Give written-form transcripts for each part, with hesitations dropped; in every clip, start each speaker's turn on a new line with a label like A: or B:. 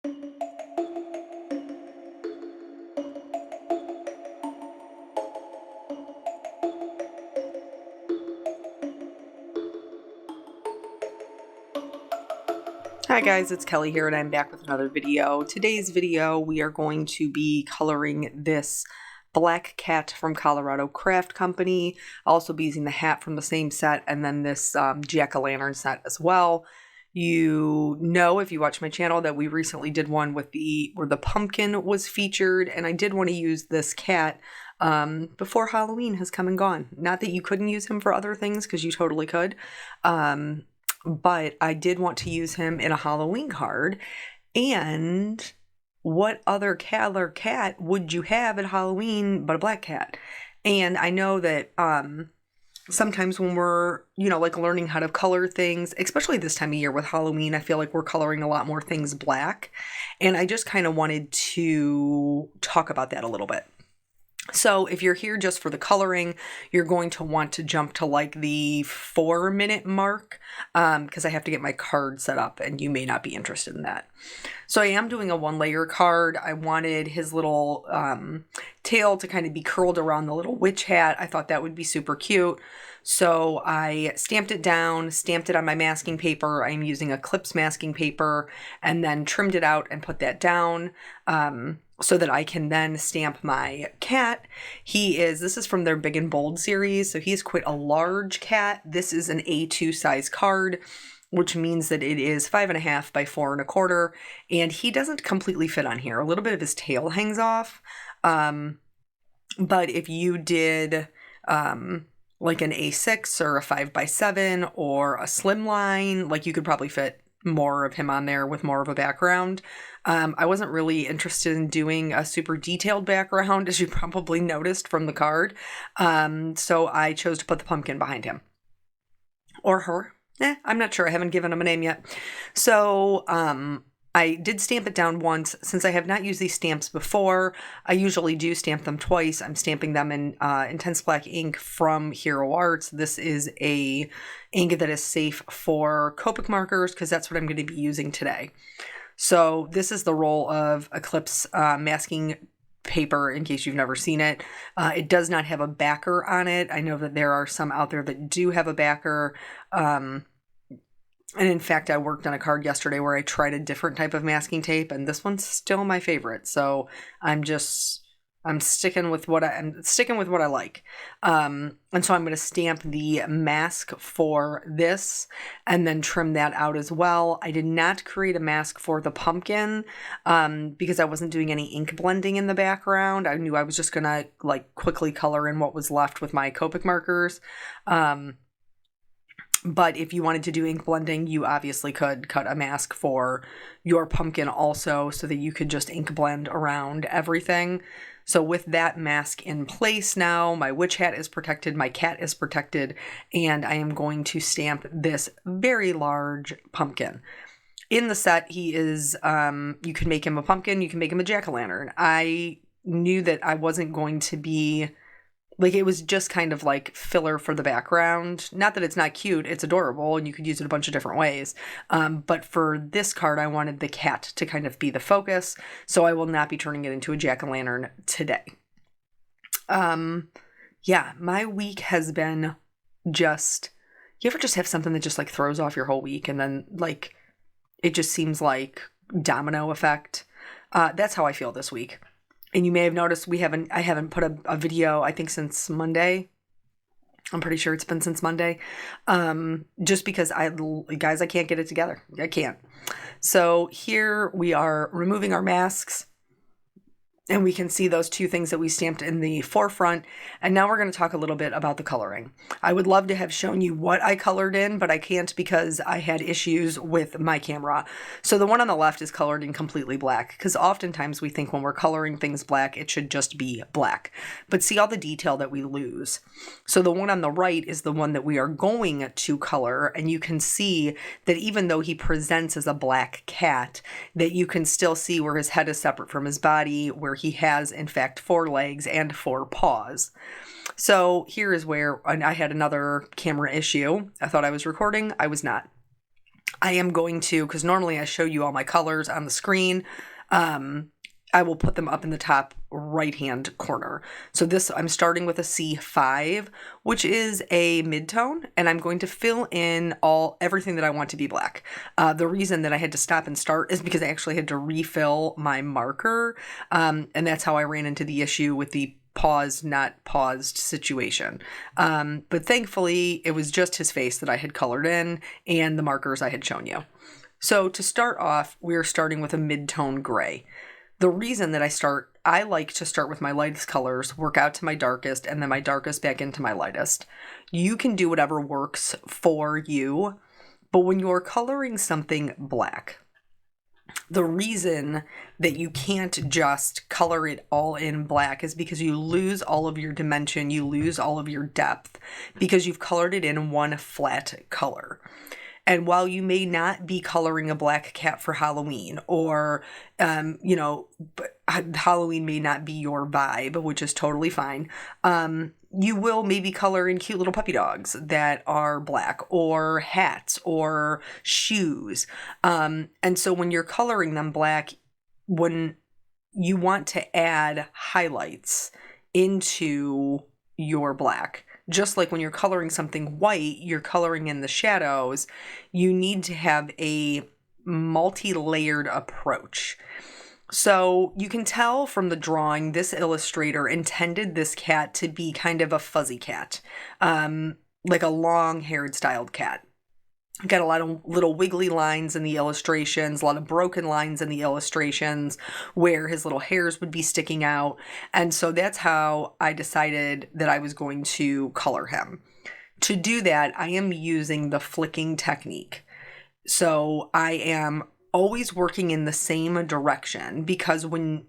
A: Hi guys, it's Kelly here and I'm back with another video. Today's video we are going to be coloring this black cat from Colorado Craft Company. I'll also be using the hat from the same set and then this jack-o'-lantern set as well. You know, if you watch my channel, that we recently did one with where the pumpkin was featured, and I did want to use this cat before Halloween has come and gone. Not that you couldn't use him for other things, because you totally could. But I did want to use him in a Halloween card. And what other cat would you have at Halloween but a black cat? And I know that sometimes when we're, like learning how to color things, especially this time of year with Halloween, I feel like we're coloring a lot more things black. And I just kind of wanted to talk about that a little bit. So if you're here just for the coloring, you're going to want to jump to like the 4-minute mark because I have to get my card set up and you may not be interested in that. So I am doing a 1-layer card. I wanted his little tail to kind of be curled around the little witch hat. I thought that would be super cute. So I stamped it down, stamped it on my masking paper. I'm using a clips masking paper, and then trimmed it out and put that down. So that I can then stamp my cat. This is from their Big and Bold series, so he's quite a large cat. This is an A2 size card, which means that it is 5.5 by 4.25, and he doesn't completely fit on here. A little bit of his tail hangs off, but if you did like an A6 or a 5x7 or a slimline, like you could probably fit more of him on there with more of a background. I wasn't really interested in doing a super detailed background, as you probably noticed from the card. So I chose to put the pumpkin behind him. Or her. I'm not sure. I haven't given him a name yet. So I did stamp it down once. Since I have not used these stamps before, I usually do stamp them twice. I'm stamping them in Intense Black ink from Hero Arts. This is a ink that is safe for Copic markers because that's what I'm going to be using today. So this is the roll of Eclipse masking paper, in case you've never seen it. It does not have a backer on it. I know that there are some out there that do have a backer. And in fact, I worked on a card yesterday where I tried a different type of masking tape, and this one's still my favorite. So I'm sticking with what I like. And so I'm going to stamp the mask for this and then trim that out as well. I did not create a mask for the pumpkin because I wasn't doing any ink blending in the background. I knew I was just going to like quickly color in what was left with my Copic markers. But if you wanted to do ink blending, you obviously could cut a mask for your pumpkin also so that you could just ink blend around everything. So with that mask in place now, my witch hat is protected, my cat is protected, and I am going to stamp this very large pumpkin. In the set, he is, you can make him a pumpkin, you can make him a jack-o'-lantern. I knew that I wasn't going to be, like, it was just kind of like filler for the background. Not that it's not cute, it's adorable, and you could use it a bunch of different ways. But for this card, I wanted the cat to kind of be the focus, so I will not be turning it into a jack-o'-lantern today. Yeah, my week has been just, you ever just have something that just like throws off your whole week and then like, it just seems like domino effect? That's how I feel this week. And you may have noticed I haven't put a video, I think, since Monday. I'm pretty sure it's been since Monday. Just because I can't get it together. I can't. So here we are removing our masks. And we can see those two things that we stamped in the forefront. And now we're going to talk a little bit about the coloring. I would love to have shown you what I colored in, but I can't because I had issues with my camera. So the one on the left is colored in completely black, because oftentimes we think when we're coloring things black, it should just be black. But see all the detail that we lose. So the one on the right is the one that we are going to color. And you can see that even though he presents as a black cat, that you can still see where his head is separate from his body, where he has, in fact, 4 legs and 4 paws. So here is where I had another camera issue. I thought I was recording. I was not. I am going to, because normally I show you all my colors on the screen, I will put them up in the top right-hand corner. So this, I'm starting with a C5, which is a mid-tone, and I'm going to fill in everything that I want to be black. The reason that I had to stop and start is because I actually had to refill my marker, and that's how I ran into the issue with the paused, not paused situation. But thankfully, it was just his face that I had colored in and the markers I had shown you. So to start off, we're starting with a mid-tone gray. The reason that I like to start with my lightest colors, work out to my darkest, and then my darkest back into my lightest. You can do whatever works for you, but when you're coloring something black, the reason that you can't just color it all in black is because you lose all of your dimension, you lose all of your depth, because you've colored it in one flat color. And while you may not be coloring a black cat for Halloween, or, Halloween may not be your vibe, which is totally fine, you will maybe color in cute little puppy dogs that are black, or hats, or shoes. And so when you're coloring them black, when you want to add highlights into your black, just like when you're coloring something white, you're coloring in the shadows, you need to have a multi-layered approach. So you can tell from the drawing, this illustrator intended this cat to be kind of a fuzzy cat, like a long-haired styled cat. Got a lot of little wiggly lines in the illustrations, a lot of broken lines in the illustrations where his little hairs would be sticking out. And so that's how I decided that I was going to color him. To do that, I am using the flicking technique. So I am always working in the same direction, because when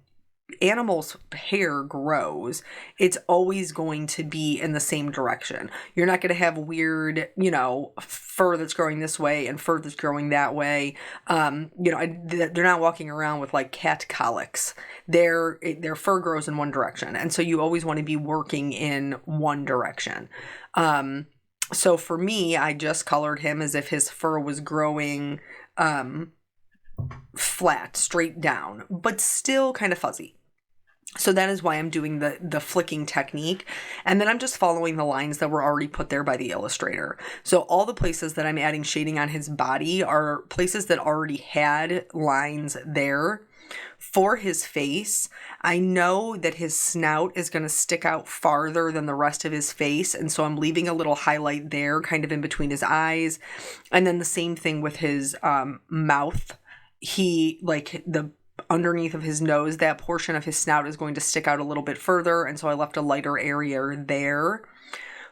A: animals' hair grows, it's always going to be in the same direction. You're not going to have weird, fur that's growing this way and fur that's growing that way. They're not walking around with like cat colics. Their fur grows in one direction. And so you always want to be working in one direction. So for me, I just colored him as if his fur was growing flat, straight down, but still kind of fuzzy. So that is why I'm doing the flicking technique. And then I'm just following the lines that were already put there by the illustrator. So all the places that I'm adding shading on his body are places that already had lines there. For his face, I know that his snout is going to stick out farther than the rest of his face. And so I'm leaving a little highlight there, kind of in between his eyes. And then the same thing with his mouth. The underneath of his nose, that portion of his snout is going to stick out a little bit further, and so I left a lighter area there.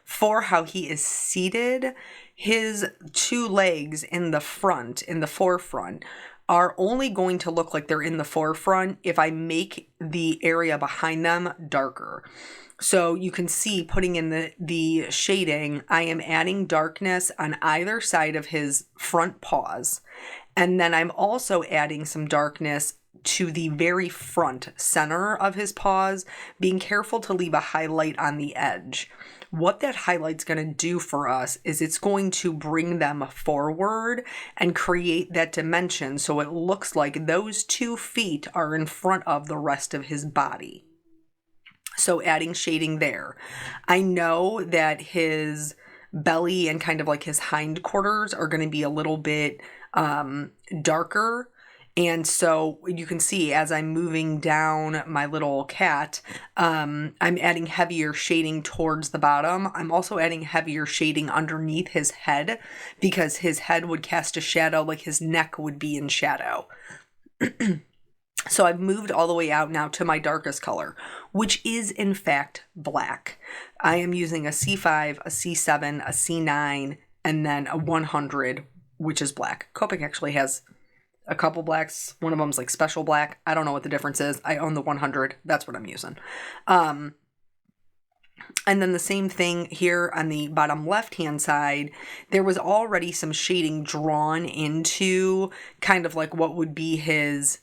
A: For how he is seated, his two legs in the forefront, are only going to look like they're in the forefront if I make the area behind them darker. So you can see, putting in the shading, I am adding darkness on either side of his front paws. And then I'm also adding some darkness to the very front center of his paws, being careful to leave a highlight on the edge. What that highlight's going to do for us is it's going to bring them forward and create that dimension so it looks like those 2 feet are in front of the rest of his body. So adding shading there. I know that his belly and kind of like his hindquarters are going to be a little bit darker. And so you can see as I'm moving down my little cat, I'm adding heavier shading towards the bottom. I'm also adding heavier shading underneath his head, because his head would cast a shadow, like his neck would be in shadow. So I've moved all the way out now to my darkest color, which is in fact black. I am using a C5, a C7, a C9, and then a 100, which is black. Copic actually has a couple blacks. One of them's like special black. I don't know what the difference is. I own the 100. That's what I'm using. And then the same thing here on the bottom left-hand side, there was already some shading drawn into kind of like what would be his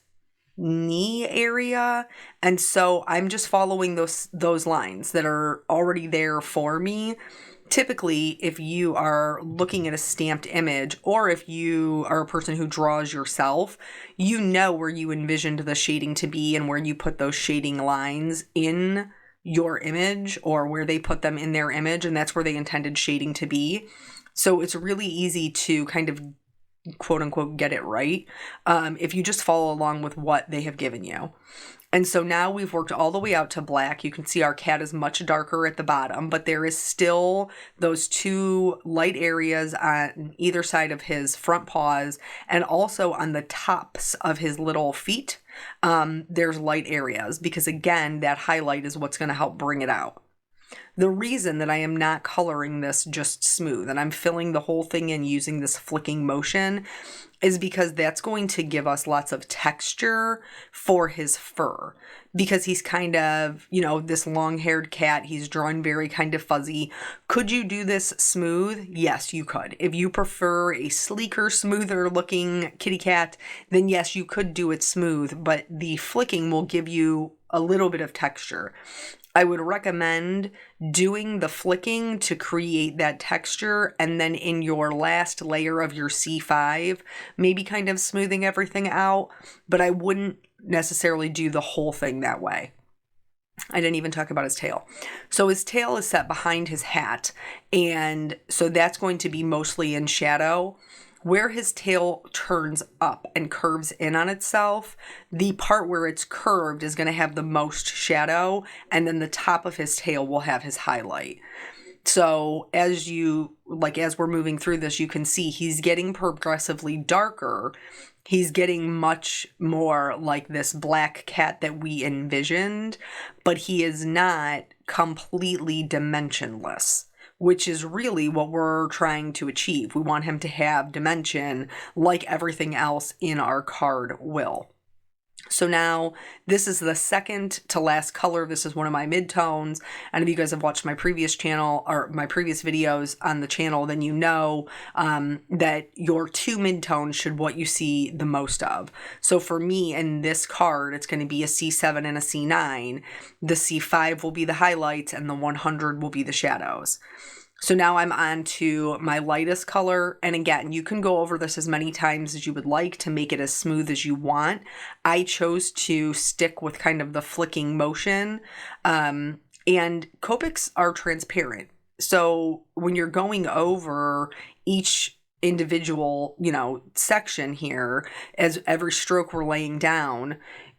A: knee area. And so I'm just following those lines that are already there for me typically, if you are looking at a stamped image, or if you are a person who draws yourself, you know where you envisioned the shading to be and where you put those shading lines in your image, or where they put them in their image, and that's where they intended shading to be. So it's really easy to kind of quote unquote get it right if you just follow along with what they have given you. And so now we've worked all the way out to black. You can see our cat is much darker at the bottom, but there is still those two light areas on either side of his front paws, and also on the tops of his little feet. There's light areas because, again, that highlight is what's going to help bring it out. The reason that I am not coloring this just smooth and I'm filling the whole thing in using this flicking motion is because that's going to give us lots of texture for his fur, because he's kind of, this long-haired cat. He's drawn very kind of fuzzy. Could you do this smooth? Yes, you could. If you prefer a sleeker, smoother looking kitty cat, then yes, you could do it smooth, but the flicking will give you a little bit of texture. I would recommend doing the flicking to create that texture, and then in your last layer of your C5, maybe kind of smoothing everything out, but I wouldn't necessarily do the whole thing that way. I didn't even talk about his tail. So his tail is set behind his hat, and so that's going to be mostly in shadow. Where his tail turns up and curves in on itself, the part where it's curved is going to have the most shadow, and then the top of his tail will have his highlight. So as we're moving through this, you can see he's getting progressively darker. He's getting much more like this black cat that we envisioned, but he is not completely dimensionless, which is really what we're trying to achieve. We want him to have dimension like everything else in our card will. So now this is the second to last color. This is one of my midtones. And if you guys have watched my previous channel or my previous videos on the channel, then you know that your two midtones should what you see the most of. So for me in this card, it's going to be a C7 and a C9. The C5 will be the highlights and the 100 will be the shadows. So now I'm on to my lightest color. And again, you can go over this as many times as you would like to make it as smooth as you want. I chose to stick with kind of the flicking motion. And Copics are transparent. So when you're going over each individual, section here, as every stroke we're laying down,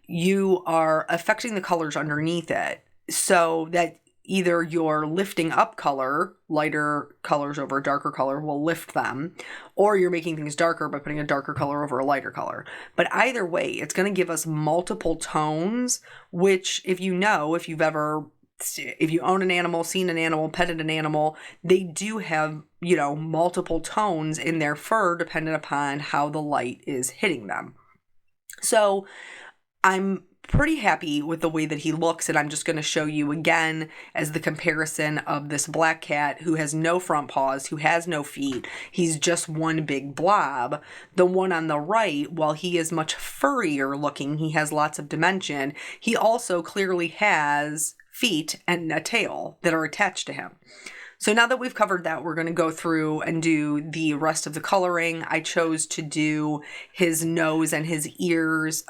A: you are affecting the colors underneath it. So that either your lifting up color, lighter colors over a darker color will lift them, or you're making things darker by putting a darker color over a lighter color. But either way, it's going to give us multiple tones, which if you own an animal, seen an animal, petted an animal, they do have, multiple tones in their fur dependent upon how the light is hitting them. So I'm pretty happy with the way that he looks, and I'm just going to show you again as the comparison of this black cat who has no front paws, who has no feet. He's just one big blob. The one on the right, while he is much furrier looking, he has lots of dimension, he also clearly has feet and a tail that are attached to him. So now that we've covered that, we're going to go through and do the rest of the coloring. I chose to do his nose and his ears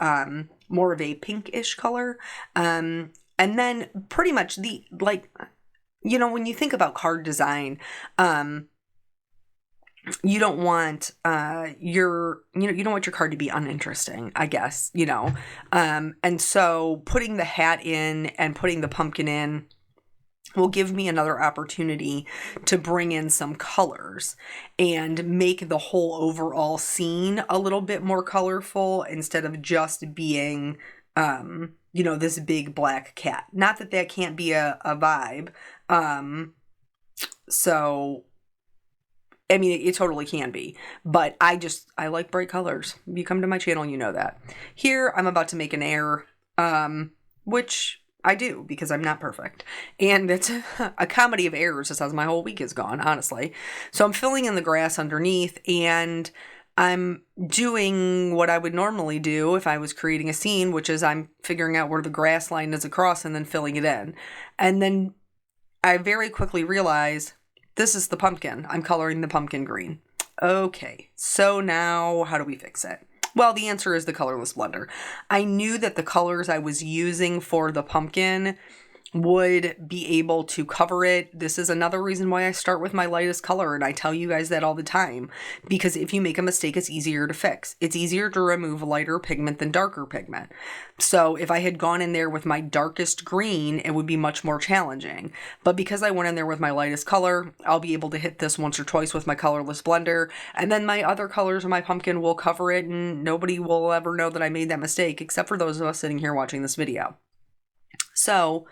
A: more of a pinkish color. And then pretty much when you think about card design, you don't want you don't want your card to be uninteresting, I guess, and so putting the hat in and putting the pumpkin in will give me another opportunity to bring in some colors and make the whole overall scene a little bit more colorful instead of just being, this big black cat. Not that that can't be a vibe. It totally can be, but I like bright colors. If you come to my channel, you know that. Here, I'm about to make an error, which I do because I'm not perfect. And it's a comedy of errors just as my whole week is gone, honestly. So I'm filling in the grass underneath, and I'm doing what I would normally do if I was creating a scene, which is I'm figuring out where the grass line is across and then filling it in. And then I very quickly realized This is the pumpkin. I'm coloring the pumpkin green. Okay, so now how do we fix it? Well, the answer is the colorless blender. I knew that the colors I was using for the pumpkin would be able to cover it. This is another reason why I start with my lightest color, and I tell you guys that all the time, because if you make a mistake, it's easier to fix. It's easier to remove lighter pigment than darker pigment. So if I had gone in there with my darkest green, it would be much more challenging. But because I went in there with my lightest color, I'll be able to hit this once or twice with my colorless blender, and then my other colors of my pumpkin will cover it, and nobody will ever know that I made that mistake, except for those of us sitting here watching this video. So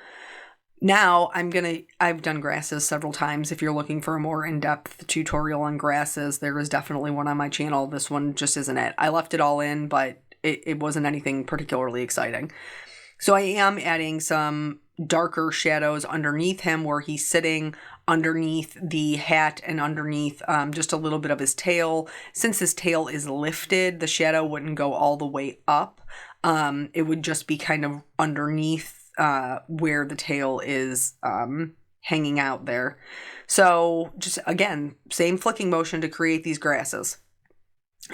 A: now I've done grasses several times. If you're looking for a more in-depth tutorial on grasses, there is definitely one on my channel. This one just isn't it. I left it all in, but it wasn't anything particularly exciting. So I am adding some darker shadows underneath him where he's sitting, underneath the hat and underneath just a little bit of his tail. Since his tail is lifted, the shadow wouldn't go all the way up. It would just be kind of underneath where the tail is hanging out there. So just again, same flicking motion to create these grasses.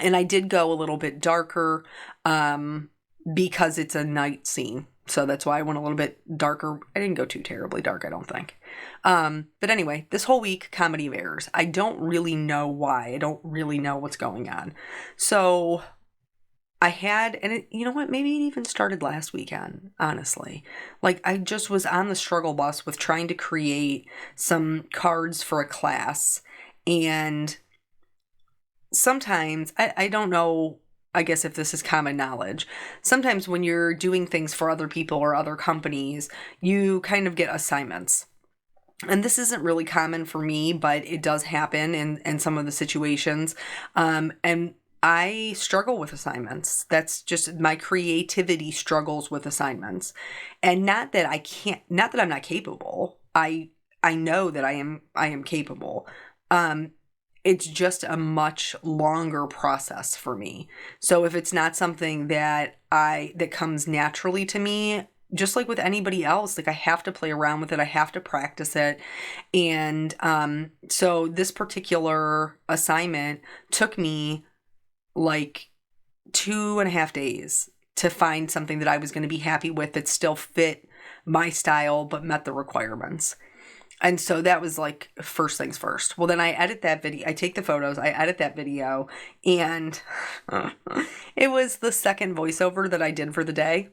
A: And I did go a little bit darker because it's a night scene. So that's why I went a little bit darker. I didn't go too terribly dark, I don't think. But anyway, this whole week, comedy of errors. I don't really know why. I don't really know what's going on. So I had, and you know what, maybe it even started last weekend, honestly. Like, I just was on the struggle bus with trying to create some cards for a class. And sometimes, I don't know, I guess if this is common knowledge, sometimes when you're doing things for other people or other companies, you kind of get assignments. And this isn't really common for me, but it does happen in some of the situations. And I struggle with assignments. That's just my creativity struggles with assignments. And not that I'm not capable. I know that I am capable. It's just a much longer process for me. So if it's not something that comes naturally to me, just like with anybody else, like I have to play around with it. I have to practice it. And so this particular assignment took me like 2.5 days to find something that I was going to be happy with that still fit my style but met the requirements. And so that was like first things first. Well, then I edit that video. I take the photos, I edit that video, and it was the second voiceover that I did for the day.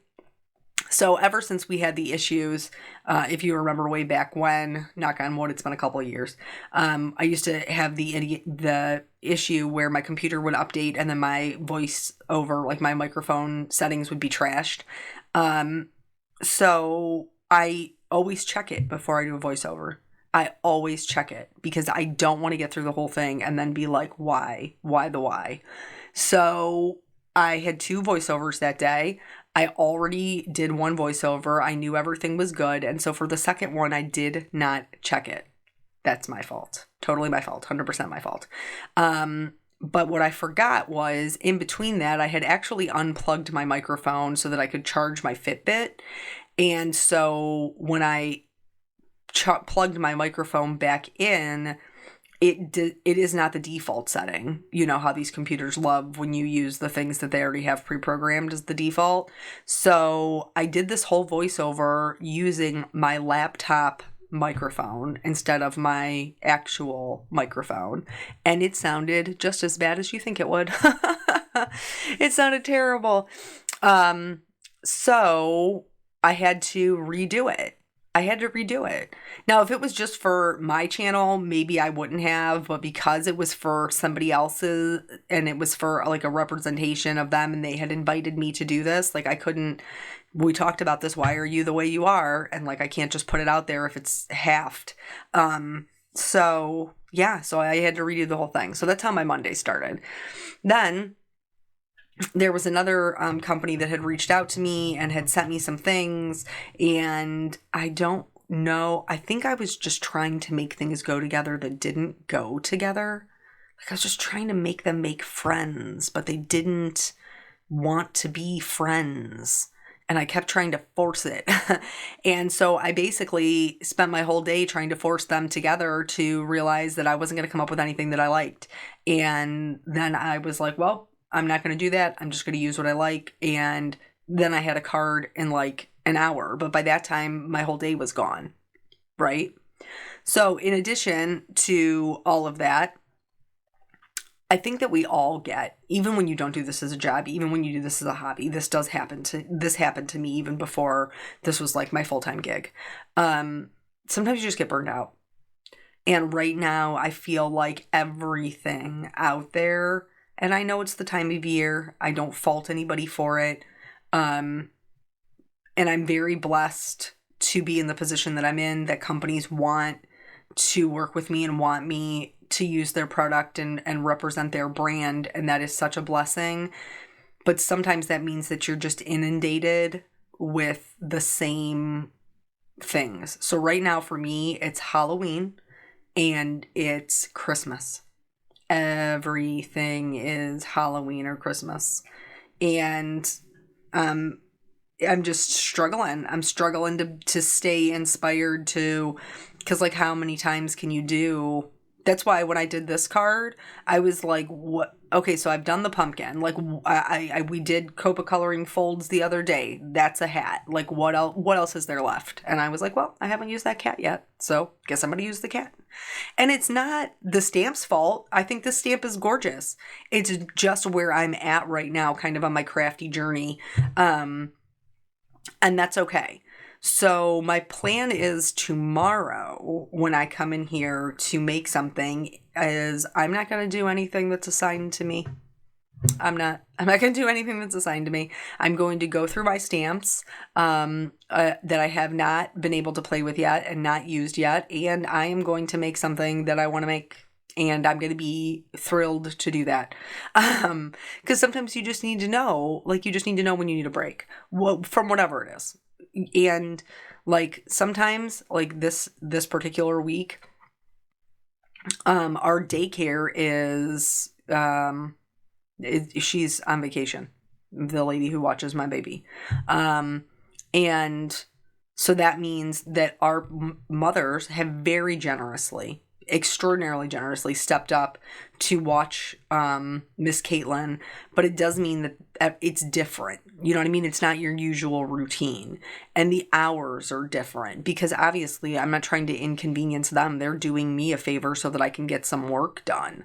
A: So ever since we had the issues, if you remember way back when, knock on wood, it's been a couple of years, I used to have the issue where my computer would update and then my voice over, like my microphone settings would be trashed. So I always check it before I do a voiceover. I always check it because I don't want to get through the whole thing and then be like, why? Why the why? So I had 2 voiceovers that day. I already did one voiceover. I knew everything was good. And so for the second one, I did not check it. That's my fault. Totally my fault. 100% my fault. But what I forgot was in between that, I had actually unplugged my microphone so that I could charge my Fitbit. And so when I plugged my microphone back in, it is not the default setting. You know how these computers love when you use the things that they already have pre-programmed as the default. So I did this whole voiceover using my laptop microphone instead of my actual microphone. And it sounded just as bad as you think it would. It sounded terrible. So I had to redo it. Now, if it was just for my channel, maybe I wouldn't have, but because it was for somebody else's and it was for like a representation of them and they had invited me to do this, like I couldn't, we talked about this, why are you the way you are? And like, I can't just put it out there if it's halved. So I had to redo the whole thing. So that's how my Monday started. Then there was another company that had reached out to me and had sent me some things, and I don't know. I think I was just trying to make things go together that didn't go together. Like I was just trying to make them make friends, but they didn't want to be friends. and I kept trying to force it. And so I basically spent my whole day trying to force them together to realize that I wasn't going to come up with anything that I liked. And then I was like, well, I'm not going to do that. I'm just going to use what I like. And then I had a card in like an hour. But by that time, my whole day was gone. Right? So in addition to all of that, I think that we all get, even when you don't do this as a job, even when you do this as a hobby, this happened to me even before this was like my full-time gig. Sometimes you just get burned out. And right now I feel like everything out there, and I know it's the time of year, I don't fault anybody for it. And I'm very blessed to be in the position that I'm in, that companies want to work with me and want me to use their product and represent their brand. And that is such a blessing. But sometimes that means that you're just inundated with the same things. So right now for me, it's Halloween and it's Christmas. Everything is Halloween or Christmas. And I'm just struggling. I'm struggling to stay inspired because like how many times can you do? That's why when I did this card, I was like, what? Okay, so I've done the pumpkin. Like we did Copic coloring folds the other day. That's a hat. Like what else is there left? And I was like, well, I haven't used that cat yet. So guess I'm going to use the cat. And it's not the stamp's fault. I think the stamp is gorgeous. It's just where I'm at right now, kind of on my crafty journey. And that's okay. So my plan is tomorrow when I come in here to make something is I'm not going to do anything that's assigned to me. I'm not going to do anything that's assigned to me. I'm going to go through my stamps that I have not been able to play with yet and not used yet. And I am going to make something that I want to make. And I'm going to be thrilled to do that. Because sometimes you just need to know, like you just need to know when you need a break from whatever it is. And like sometimes like this particular week, our daycare is, she's on vacation, the lady who watches my baby. And so that means that our mothers have very generously, extraordinarily generously stepped up to watch Miss Caitlin, but it does mean that it's different. You know what I mean? It's not your usual routine, and the hours are different because obviously I'm not trying to inconvenience them. They're doing me a favor so that I can get some work done.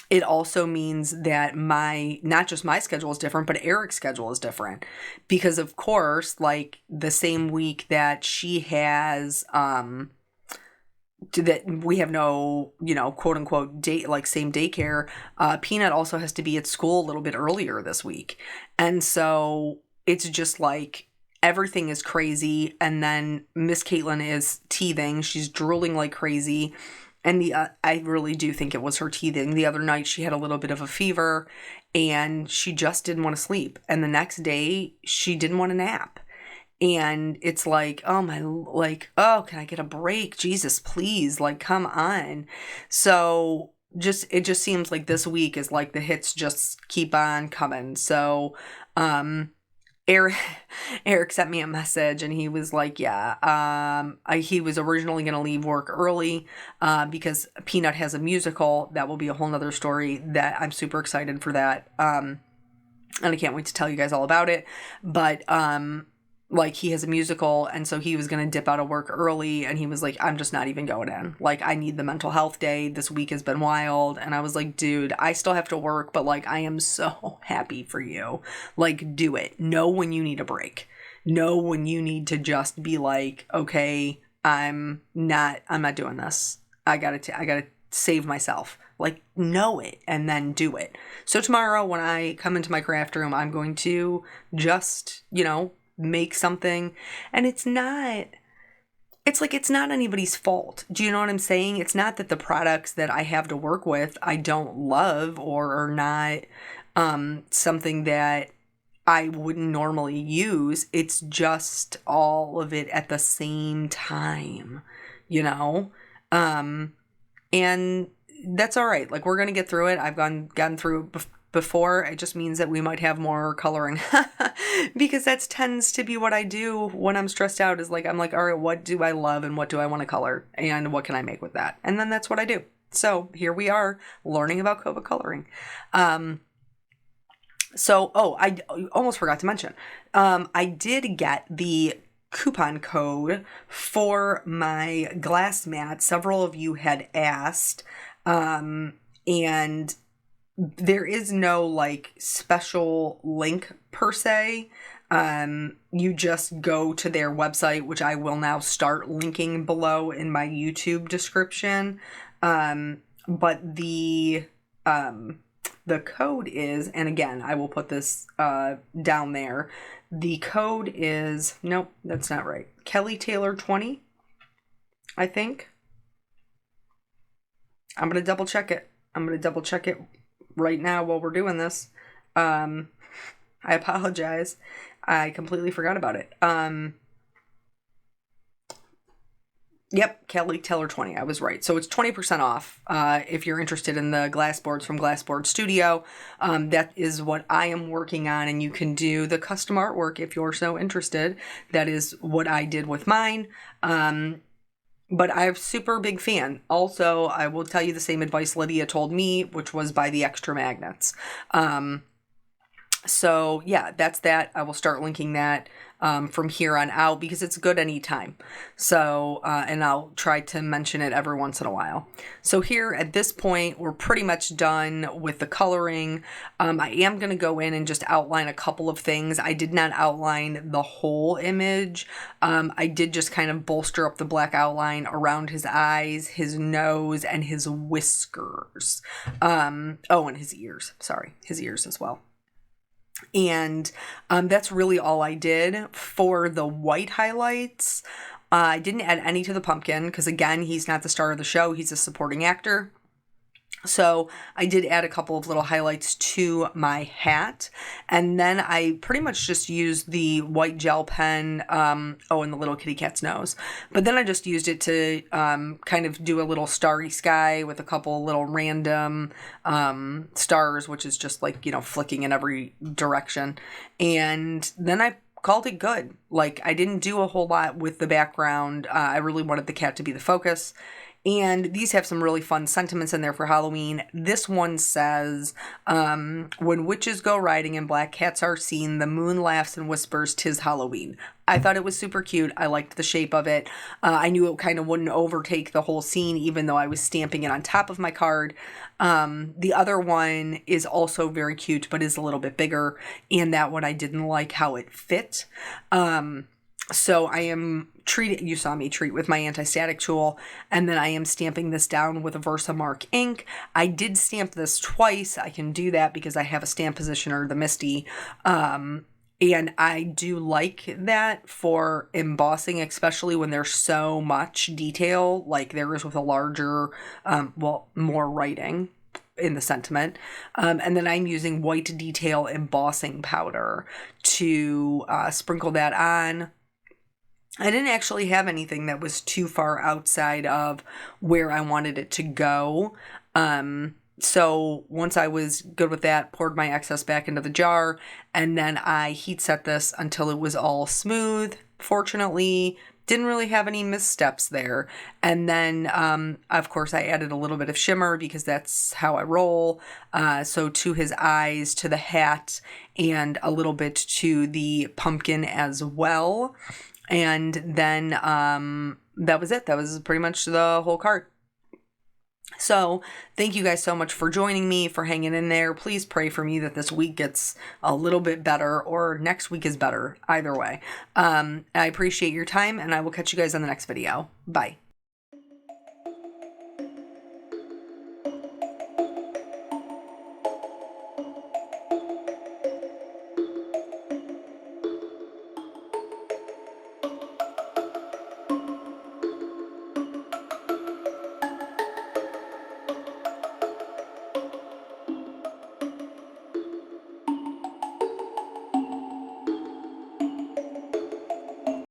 A: It also means that not just my schedule is different, but Eric's schedule is different because of course, like the same week that she has, that we have no, quote unquote date, like same daycare, Peanut also has to be at school a little bit earlier this week. And so it's just like everything is crazy. And then Miss Caitlin is teething. She's drooling like crazy. And I really do think it was her teething. The other night she had a little bit of a fever and she just didn't want to sleep. And the next day she didn't want to nap. And it's like, oh, can I get a break? Jesus, please, like, come on. So it just seems like this week is like the hits just keep on coming. So, Eric sent me a message and he was like, yeah, he was originally going to leave work early, because Peanut has a musical. That will be a whole nother story that I'm super excited for that. And I can't wait to tell you guys all about it. But, like he has a musical and so he was going to dip out of work early and he was like, I'm just not even going in. Like I need the mental health day. This week has been wild. And I was like, dude, I still have to work, but like I am so happy for you. Like do it. Know when you need a break. Know when you need to just be like, okay, I'm not doing this. I gotta save myself. Like know it and then do it. So tomorrow when I come into my craft room, I'm going to just, make something. And it's not anybody's fault. Do you know what I'm saying? It's not that the products that I have to work with I don't love or are not something that I wouldn't normally use. It's just all of it at the same time, and that's all right. Like we're going to get through it. I've gotten through it before, it just means that we might have more coloring because that tends to be what I do when I'm stressed out is like, I'm like, all right, what do I love and what do I want to color and what can I make with that? And then that's what I do. So here we are learning about Copic coloring. I almost forgot to mention, I did get the coupon code for my glass mat. Several of you had asked, and there is no like special link per se. You just go to their website, which I will now start linking below in my YouTube description. But the code is, and again, I will put this down there. The code is, nope, that's not right. Kelly Taylor 20, I think. I'm going to double check it. Right now while we're doing this. I apologize. I completely forgot about it. Yep, Kelly Taylor 20. I was right. So it's 20% off if you're interested in the glass boards from Glassboard Studio. That is what I am working on, and you can do the custom artwork if you're so interested. That is what I did with mine. But I'm super big fan. Also, I will tell you the same advice Lydia told me, which was buy the extra magnets. So yeah, that's that. I will start linking that from here on out because it's good anytime. So, and I'll try to mention it every once in a while. So here at this point, we're pretty much done with the coloring. I am going to go in and just outline a couple of things. I did not outline the whole image. I did just kind of bolster up the black outline around his eyes, his nose, and his whiskers. And his ears. Sorry, his ears as well. And that's really all I did for the white highlights. I didn't add any to the pumpkin because, again, he's not the star of the show. He's a supporting actor. So I did add a couple of little highlights to my hat. And then I pretty much just used the white gel pen, and the little kitty cat's nose. But then I just used it to kind of do a little starry sky with a couple little random stars, which is just like, flicking in every direction. And then I called it good. Like, I didn't do a whole lot with the background. I really wanted the cat to be the focus. And these have some really fun sentiments in there for Halloween. This one says, when witches go riding and black cats are seen, the moon laughs and whispers, 'tis Halloween. I thought it was super cute. I liked the shape of it. I knew it kind of wouldn't overtake the whole scene, even though I was stamping it on top of my card. The other one is also very cute, but is a little bit bigger. And that one I didn't like how it fit. So I am you saw me treat with my anti-static tool, and then I am stamping this down with a Versamark ink. I did stamp this twice. I can do that because I have a stamp positioner, the Misty, and I do like that for embossing, especially when there's so much detail like there is with a larger, more writing in the sentiment. And then I'm using white detail embossing powder to sprinkle that on. I didn't actually have anything that was too far outside of where I wanted it to go. So once I was good with that, poured my excess back into the jar, and then I heat set this until it was all smooth. Fortunately, didn't really have any missteps there. And then, of course, I added a little bit of shimmer because that's how I roll. So to his eyes, to the hat, and a little bit to the pumpkin as well. And then that was it. That was pretty much the whole card. So thank you guys so much for joining me, for hanging in there. Please pray for me that this week gets a little bit better, or next week is better. Either way. I appreciate your time, and I will catch you guys on the next video. Bye.